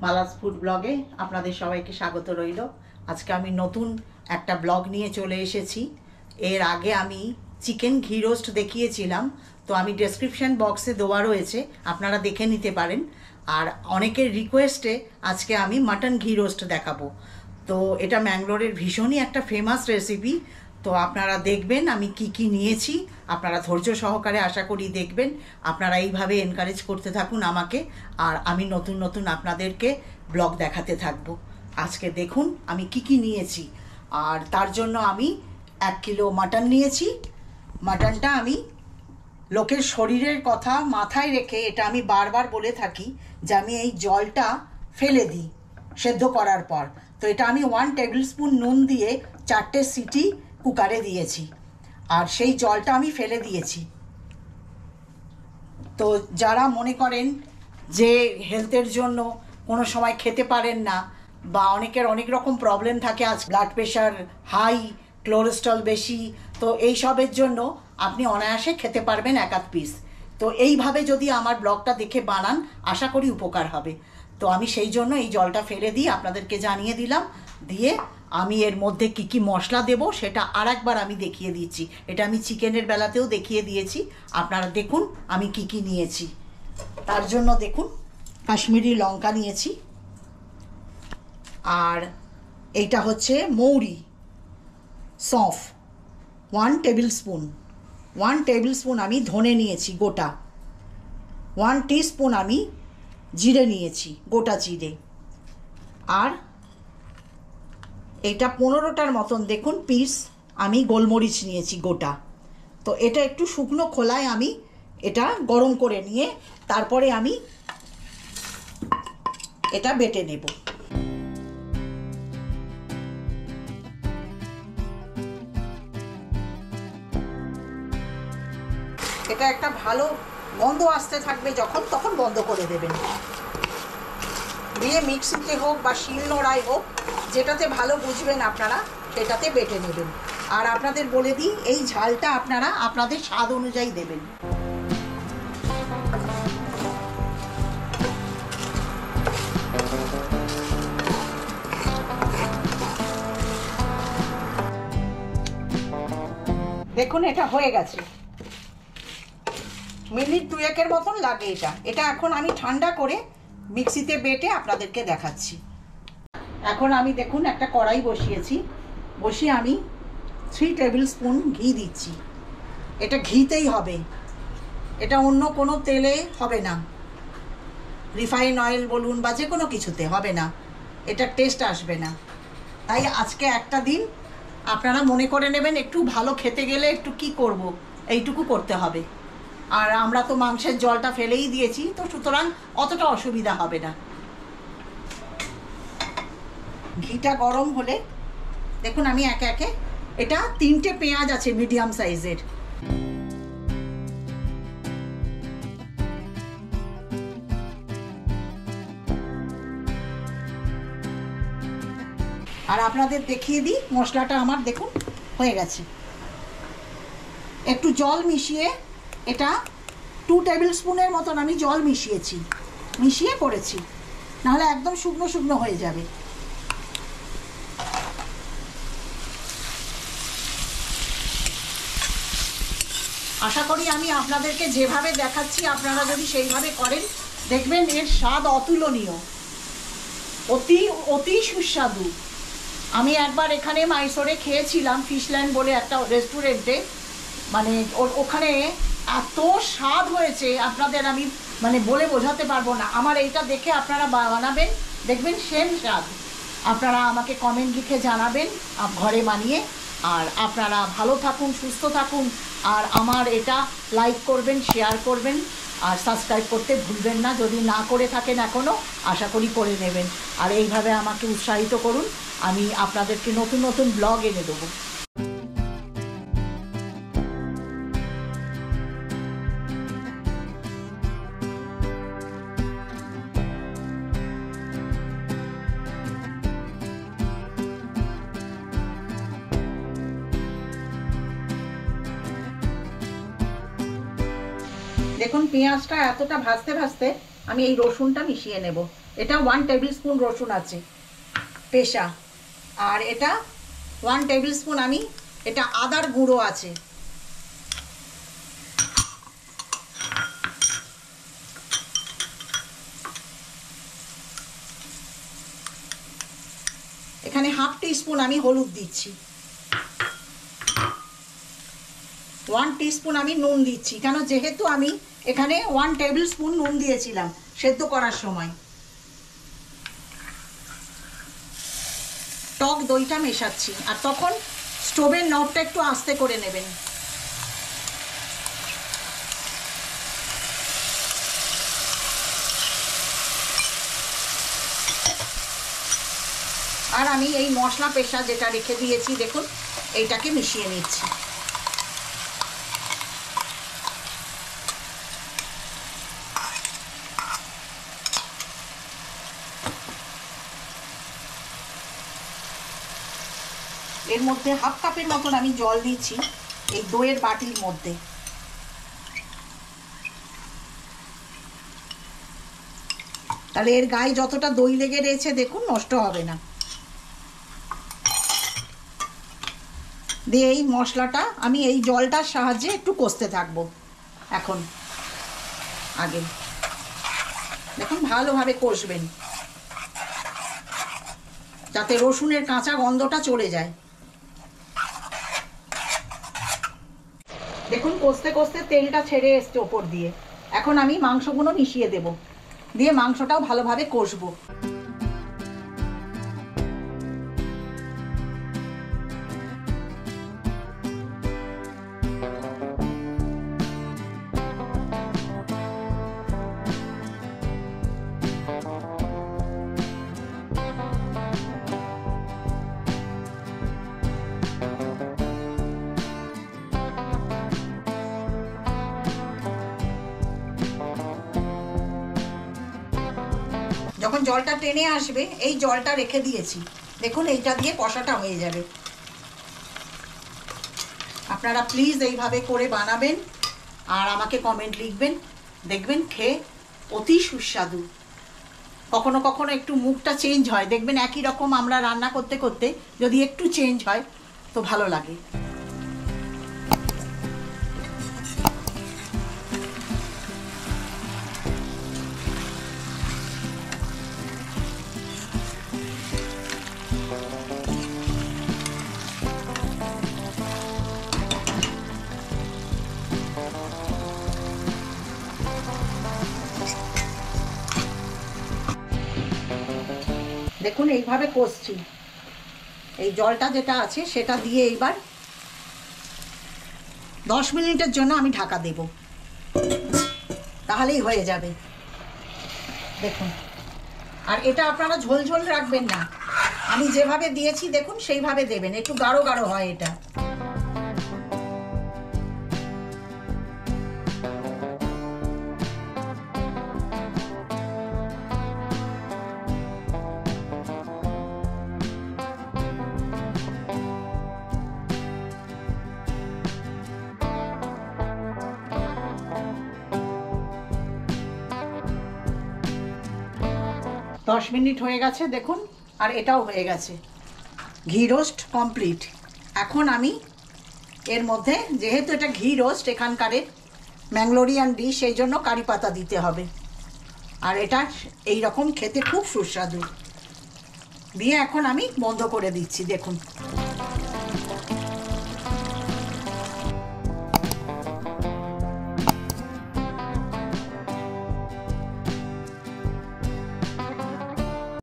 Mala's food ব্লগে আপনাদের সবাইকে স্বাগত রইল। আজকে আমি নতুন একটা ব্লগ নিয়ে চলে এসেছি। এর আগে আমি চিকেন ঘি রোস্ট দেখিয়েছিলাম, তো আমি ডেসক্রিপশন বক্সে দেওয়া রয়েছে, আপনারা দেখে নিতে পারেন। আর অনেকের রিকোয়েস্টে আজকে আমি মাটন ঘি রোস্ট দেখাবো। তো এটা ম্যাঙ্গালোরের ভীষণই একটা ফেমাস রেসিপি। তো আপনারা দেখবেন আমি কি কি নিয়েছি, আপনারা ধৈর্য সহকারে আশা করি দেখবেন। আপনারা এইভাবে এনকারেজ করতে থাকুন আমাকে, আর আমি নতুন নতুন আপনাদেরকে ব্লগ দেখাতে থাকবো। আজকে দেখুন আমি কি কি নিয়েছি। আর তার জন্য আমি 1 কিলো মাটন নিয়েছি। মাটনটা আমি লোকের শরীরের কথা মাথায় রেখে এটা আমি বারবার বলে থাকি যে আমি এই জলটা ফেলে দিই সেদ্ধ করার পর। তো এটা আমি 1 টেবিল স্পুন নুন দিয়ে 4টে সিটি কুকারে দিয়েছি, আর সেই জলটা আমি ফেলে দিয়েছি। তো যারা মনে করেন যে হেলথের জন্য কোনো সময় খেতে পারেন না, বা অনেকের অনেক রকম প্রবলেম থাকে, আজ ব্লাড প্রেশার হাই, কোলেস্ট্রল বেশি, তো এই সবের জন্য আপনি অনায়াসে খেতে পারবেন 1 পিস। তো এইভাবে যদি আমার ব্লগটা দেখে বানান আশা করি উপকার হবে। তো আমি সেই জন্য এই জলটা ফেলে দিই, আপনাদেরকে জানিয়ে দিলাম। দিয়ে আমি এর মধ্যে কি কি মশলা দেব সেটা আর একবার আমি দেখিয়ে দিচ্ছি। এটা আমি চিকেনের বেলাতেও দেখিয়ে দিয়েছি, আপনারা দেখুন আমি কি কি নিয়েছি। তার জন্য দেখুন কাশ্মীরি লঙ্কা নিয়েছি, আর এইটা হচ্ছে মৌরি, সৌঁফ 1 টেবিল স্পুন। 1 টেবিল স্পুন আমি ধনে নিয়েছি গোটা। 1 টিস্পুন আমি জিরে নিয়েছি, গোটা জিরে। আর এটা 15টার মতন দেখুন পিস আমি গোলমরিচ নিয়েছি গোটা। তো এটা একটু শুকনো খোলায় আমি এটা গরম করে নিয়ে তারপরে আমি এটা বেটে নেব। এটা একটা ভালো গন্ধ আসতে থাকবে, যখন তখন বন্ধ করে দেবেন। দিয়ে মিক্সিতে হোক বা শিলনোড়ায় হোক, যেটাতে ভালো বুঝবেন আপনারা সেটাতে বেটে নেবেন। আর আপনাদের বলে দিই এই ঝালটা আপনারা আপনাদের স্বাদ অনুযায়ী দেবেন। দেখুন এটা হয়ে গেছে, মিনিট 2-1 মতন লাগে এটা। এটা এখন আমি ঠান্ডা করে মিক্সিতে বেটে আপনাদেরকে দেখাচ্ছি। এখন আমি দেখুন একটা কড়াই বসিয়েছি, বসিয়ে আমি 3 টেবিল স্পুন ঘি দিচ্ছি। এটা ঘিতেই হবে, এটা অন্য কোনো তেলে হবে না, রিফাইন অয়েল বলুন বা যে কোনো কিছুতে হবে না, এটা টেস্ট আসবে না। তাই আজকে একটা দিন আপনারা মনে করে নেবেন একটু ভালো খেতে গেলে একটু কি করব, এইটুকু করতে হবে। আর আমরা তো মাংসের জলটা ফেলেই দিয়েছি, তো সুতরাং অতটা অসুবিধা হবে না। ঘিটা গরম হলে দেখুন আমি একে একে, এটা 3টে পেঁয়াজ আছে মিডিয়াম সাইজের। আর আপনাদের দেখিয়ে দিই মশলাটা আমার দেখুন হয়ে গেছে। একটু জল মিশিয়ে, এটা 2 টেবিল স্পুনের মতন আমি জল মিশিয়ে করেছি, নাহলে একদম শুকনো শুকনো হয়ে যাবে। আশা করি আমি আপনাদেরকে যেভাবে দেখাচ্ছি আপনারা যদি সেইভাবে করেন দেখবেন এর স্বাদ অতুলনীয়, অতি অতি সুস্বাদু। আমি একবার এখানে মাইসোরে খেয়েছিলাম, ফিশল্যান্ড বলে একটা রেস্টুরেন্টে, মানে ওখানে এত স্বাদ হয়েছে আপনাদের আমি মানে বলে বোঝাতে পারবো না। আমার এইটা দেখে আপনারা বানাবেন, দেখবেন সেম স্বাদ। আপনারা আমাকে কমেন্ট লিখে জানাবেন ঘরে বানিয়ে। আর আপনারা ভালো থাকুন, সুস্থ থাকুন, আর আমার এটা লাইক করবেন, শেয়ার করবেন, আর সাবস্ক্রাইব করতে ভুলবেন না। যদি না করে থাকেন এখনও, আশা করি করে নেবেন। আর এইভাবে আমাকে উৎসাহিত করুন, আমি আপনাদেরকে নতুন নতুন ব্লগ এনে দেবো। দেখুন পেঁয়াজটা এতটা ভাজতে ভাজতে আমি এই রসুনটা মিশিয়ে নেব। এটা 1 টেবিল স্পুন রসুন আছে পেশা, আর এটা 1 টেবিল স্পুন আমি এটা আদার গুঁড়ো আছে। এখানে হাফ টিস্পুন আমি হলুদ দিচ্ছি, 1 টিস্পুন আমি নুন দিচ্ছি, কেন যেহেতু আমি এখানে 1 টেবিল স্পুন নুন দিয়েছিলাম সেদ্ধ করার সময়। টক দইটা মেশাচ্ছি, আর তখন স্টোভের নবটা একটু আস্তে করে নেবেন। আর আমি এই মশলা পেশা যেটা রেখে দিয়েছি দেখুন, এইটাকে মিশিয়ে নিচ্ছি। এর মধ্যে হাফ কাপের মতন আমি জল দিচ্ছি এই দইয়ের বাটির মধ্যে। তাহলে এর গায়ে যতটা দই লেগে রয়েছে দেখুন নষ্ট হবে না। দিয়ে এই মশলাটা আমি এই জলটার সাহায্যে একটু কষতে থাকবো। এখন আগে দেখুন ভালোভাবে কষবেন যাতে রসুনের কাঁচা গন্ধটা চলে যায়। দেখুন কষতে কষতে তেলটা ছেড়ে এসছে ওপর দিয়ে। এখন আমি মাংসগুলো মিশিয়ে দেব, দিয়ে মাংসটাও ভালোভাবে কষবো। যখন জলটা টেনে আসবে এই জলটা রেখে দিয়েছি, দেখুন এইটা দিয়ে কষাটা হয়ে যাবে। আপনারা প্লিজ এইভাবে করে বানাবেন আর আমাকে কমেন্ট লিখবেন, দেখবেন খেয়ে অতি সুস্বাদু। কখনো কখনো একটু মুখটা চেঞ্জ হয়, দেখবেন একই রকম আমরা রান্না করতে করতে যদি একটু চেঞ্জ হয় তো ভালো লাগে। দেখুন এইভাবে কষছি, এই জলটা যেটা আছে সেটা দিয়ে এইবার 10 মিনিটের জন্য আমি ঢাকা দেব, তাহলেই হয়ে যাবে। দেখুন, আর এটা আপনারা ঝোল ঝোল রাখবেন না, আমি যেভাবে দিয়েছি দেখুন সেইভাবে দেবেন, একটু গাঢ় গাঢ় হয় এটা। দশ মিনিট হয়ে গেছে দেখুন, আর এটাও হয়ে গেছে, ঘি রোস্ট কমপ্লিট। এখন আমি এর মধ্যে, যেহেতু এটা ঘি রোস্ট এখানকারের ম্যাঙ্গলোরিয়ান ডিশ, সেই জন্য কারি পাতা দিতে হবে, আর এটা এই রকম খেতে খুব সুস্বাদু। দিয়ে এখন আমি বন্ধ করে দিচ্ছি। দেখুন